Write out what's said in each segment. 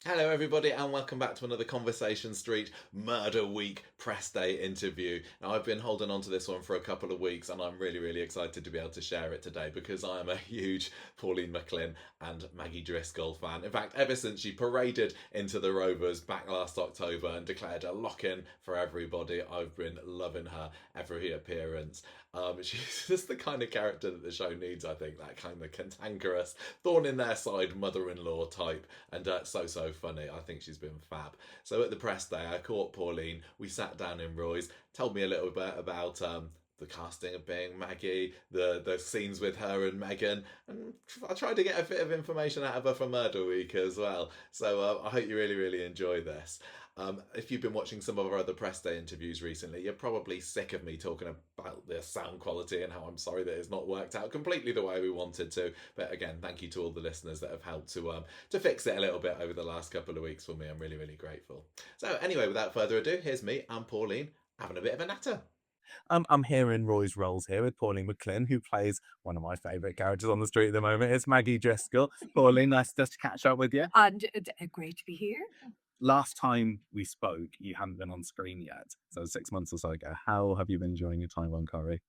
Hello, everybody, and welcome back to another Conversation Street Murder Week press day interview. Now, I've been holding on to this one for a couple of weeks, and I'm really, really excited to be able to share it today because I am a huge Pauline McLynn and Maggie Driscoll fan. In fact, ever since she paraded into the Rovers back last October and declared a lock-in for everybody, I've been loving her every appearance. She's just the kind of character that the show needs, I think, that kind of cantankerous, thorn in their side mother-in-law type, and so funny. I think she's been fab. So at the press day, I caught Pauline. We sat down in Roy's, told me a little bit about the casting of being Maggie, the scenes with her and Megan, and I tried to get a bit of information out of her for Murder Week as well. So I hope you really, really enjoy this. If you've been watching some of our other press day interviews recently, you're probably sick of me talking about the sound quality and how I'm sorry that it's not worked out completely the way we wanted to. But again, thank you to all the listeners that have helped to fix it a little bit over the last couple of weeks for me. I'm really, really grateful. So anyway, without further ado, here's me and Pauline having a bit of a natter. I'm here in Roy's roles here with Pauline McLynn, who plays one of my favourite characters on the street at the moment. It's Maggie Driscoll. Pauline, nice just to catch up with you. And great to be here. Last time we spoke, you hadn't been on screen yet, so 6 months or so ago. How have you been enjoying your time on Corrie?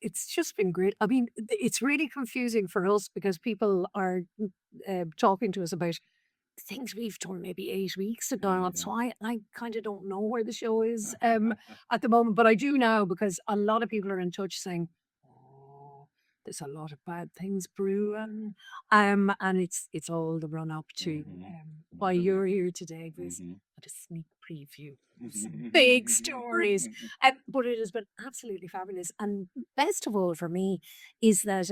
It's just been great. I mean, it's really confusing for us because people are talking to us about things we've done maybe 8 weeks ago. So I kind of don't know where the show is at the moment, but I do now because a lot of people are in touch saying, "Oh, there's a lot of bad things brewing," and it's all the run up to why you're here today. There's a sneak preview of some big stories, but it has been absolutely fabulous. And best of all for me is that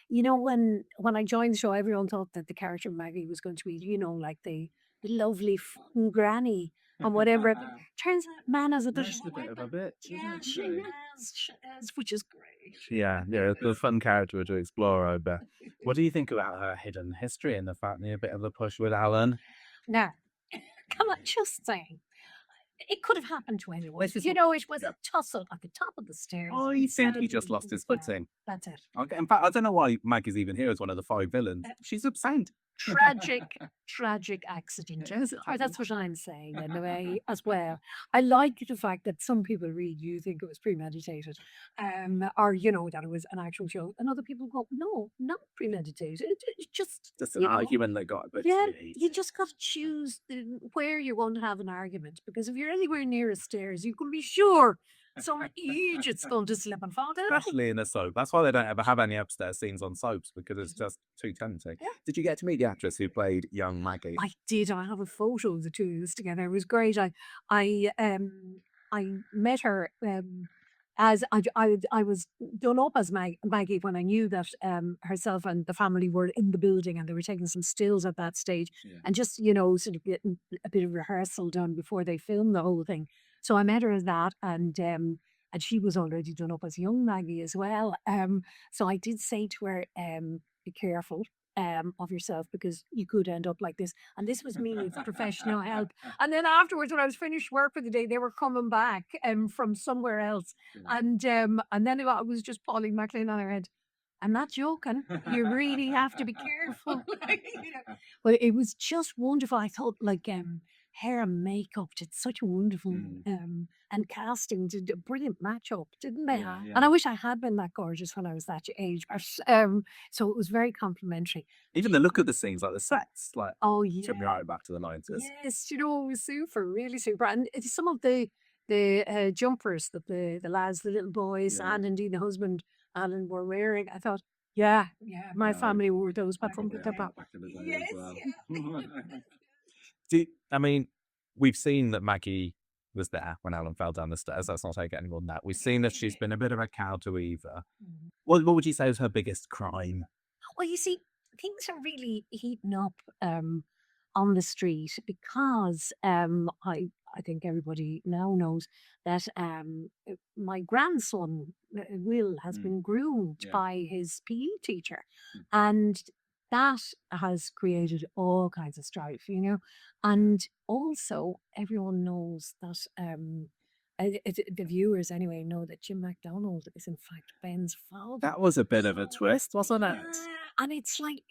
when I joined the show, everyone thought that the character Maggie was going to be like the lovely fun granny and whatever. But turns out, man, as a Bit of a bitch, yeah, isn't she she? has, which is great. Yeah, it's a fun character to explore, I bet. What do you think about her hidden history and the fact that a bit of a push with Alan? Now, can I just say, it could have happened to anyone. This is- It was a tussle at the top of the stairs. Oh, you think he just lost his footing? That's it. Okay, in fact, I don't know why Maggie's even here as one of the 5 villains. She's absent. Tragic accident. Or that's what I'm saying anyway, as well. I like the fact that some people read you think it was premeditated, or that it was an actual show, and other people go, no, not premeditated. It's just an argument that got a bit sweet. you just got to choose where you're going to have an argument, because if you're anywhere near a stairs, you can be sure some idiot's going to slip and fall down. Especially in a soap. That's why they don't ever have any upstairs scenes on soaps, because it's just too tempting. Yeah. Did you get to meet the actress who played young Maggie? I did. I have a photo of the two of us together. It was great. I met her as I was done up as Maggie when I knew that herself and the family were in the building and they were taking some stills at that stage, and just sort of getting a bit of rehearsal done before they filmed the whole thing. So I met her as that, and she was already done up as young Maggie as well. So I did say to her, be careful of yourself, because you could end up like this. And this was me with professional help. And then afterwards, when I was finished work for the day, they were coming back from somewhere else. And then it was just Pauline McLynn on her head. I'm not joking. You really have to be careful. But it was just wonderful. I thought hair and makeup did such a wonderful and casting did a brilliant matchup, didn't they? Yeah. And I wish I had been that gorgeous when I was that age. But, so it was very complimentary. Even the look of the scenes, like the sets, Oh yeah, took me right back to the 90s. yes, it was super, really super. And some of the jumpers that the lads, the little boys, and indeed the husband Alan were wearing, I thought, my family wore those back from the top. Yes. I mean, we've seen that Maggie was there when Alan fell down the stairs. Let's not take it any more than that. We've seen that she's been a bit of a cow to Eva. What would you say was her biggest crime? Well, you see, things are really heating up on the street because I think everybody now knows that my grandson, Will, has been groomed by his PE teacher. And that has created all kinds of strife, And also, everyone knows that, the viewers anyway, know that Jim MacDonald is in fact Ben's father. That was a bit of a twist, wasn't it? And it's like,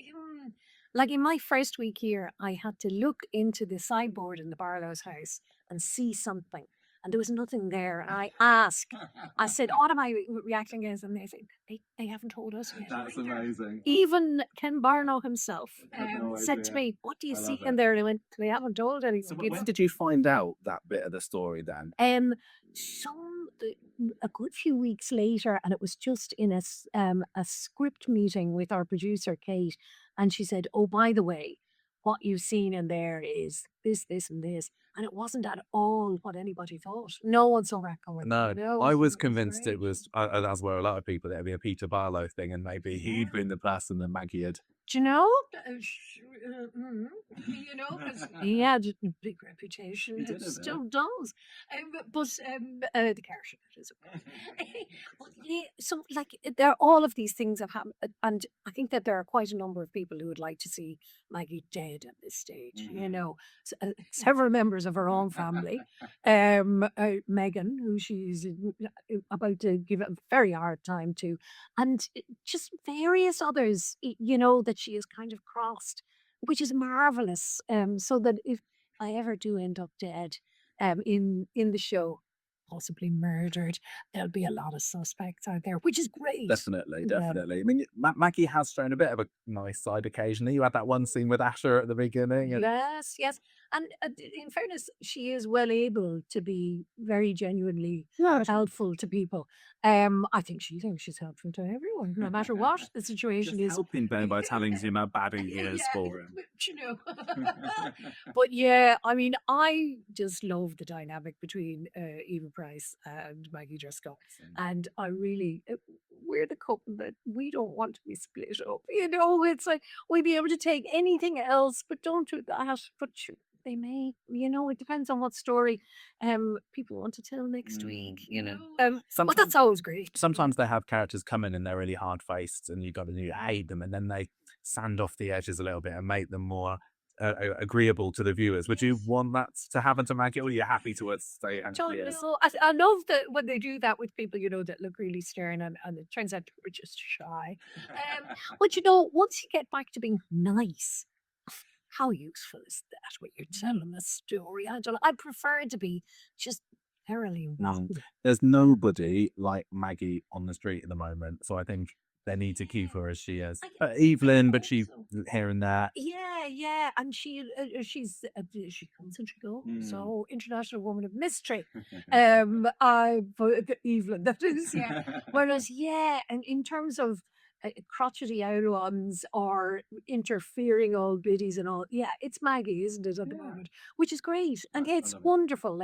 Like in my first week here, I had to look into the sideboard in the Barlow's house and see something. And there was nothing there. And I asked, I said, what am I reacting as? And they said, they haven't told us yet. That's amazing. Even Ken Barlow himself no said to idea. me, what do you I see love in it. there? And I went, they haven't told So anything. when did you find out that bit of the story then? A good few weeks later, and it was just in a script meeting with our producer Kate, and she said, "Oh, by the way, what you've seen in there is this, this, and this," and it wasn't at all what anybody thought. No one saw that coming. No, No, I so was it was convinced it great. was, as were a lot of people, that it'd be a Peter Barlow thing, and maybe he'd been the person that Maggie had. Do you know? You know, 'cause he had a big reputation. He did, It didn't still does. The character is okay. But yeah, so like there are all of these things have happened, and I think that there are quite a number of people who would like to see Maggie dead at this stage. You know, several members of her own family, Megan, who she's about to give a very hard time to, and just various others, you know, that she has kind of crossed, which is marvelous. So that if I ever do end up dead, in the show, possibly murdered, there'll be a lot of suspects out there, which is great. Definitely, Yeah. definitely. I mean, Maggie has shown a bit of a nice side occasionally. You had that one scene with Asher at the beginning. And Yes, yes. And in fairness, she is well able to be very genuinely yeah, helpful to people. I think she thinks she's helpful to everyone, no matter what the situation just is. helping Ben by telling him how bad he is Yeah, for him. but, you know. But yeah, I mean, I just love the dynamic between Eva Price and Maggie Driscoll. And I really, we're the couple that we don't want to be split up. You know, it's like we'd be able to take anything else, but don't do that. But they may, you know, it depends on what story people want to tell next week, you know. But Sometimes- that's always great. Sometimes they have characters come in and they're really hard faced, and you got to hate them, and then they sand off the edges a little bit and make them more agreeable to the viewers. Would you want that to happen to Maggie, or are you happy to stay as Don't she is? know. I love that when they do that with people, you know, that look really stern and it turns out they're just shy. But you know, once you get back to being nice, how useful is that when you're telling a story, Angela? I prefer to be just thoroughly wrong. There's nobody like Maggie on the street at the moment, so I think they need to keep her as she is. Evelyn, but she here and there. Yeah, and she comes and she goes. So International Woman of Mystery. Evelyn, that is, yeah. Whereas, yeah, and in terms of crotchety ones or interfering old biddies and all, yeah, it's Maggie, isn't it, at the moment? Which is great, and I it's love it. wonderful.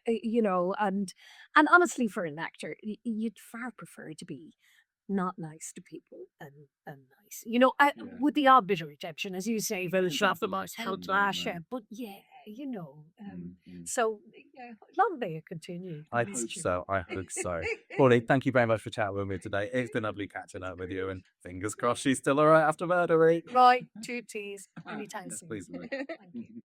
You know, and honestly, for an actor, you'd far prefer to be not nice to people than nice. You know, with the odd bit of redemption, as you say, Will Schlaffermouse helped Asha. But yeah, you know. So, yeah, long may it continue. I hope so. I hope so. Corrie, thank you very much for chatting with me today. It's been lovely catching up with you, and fingers crossed she's still all right after murder week. Right, two teas. Anytime soon. Please, mate. Thank you.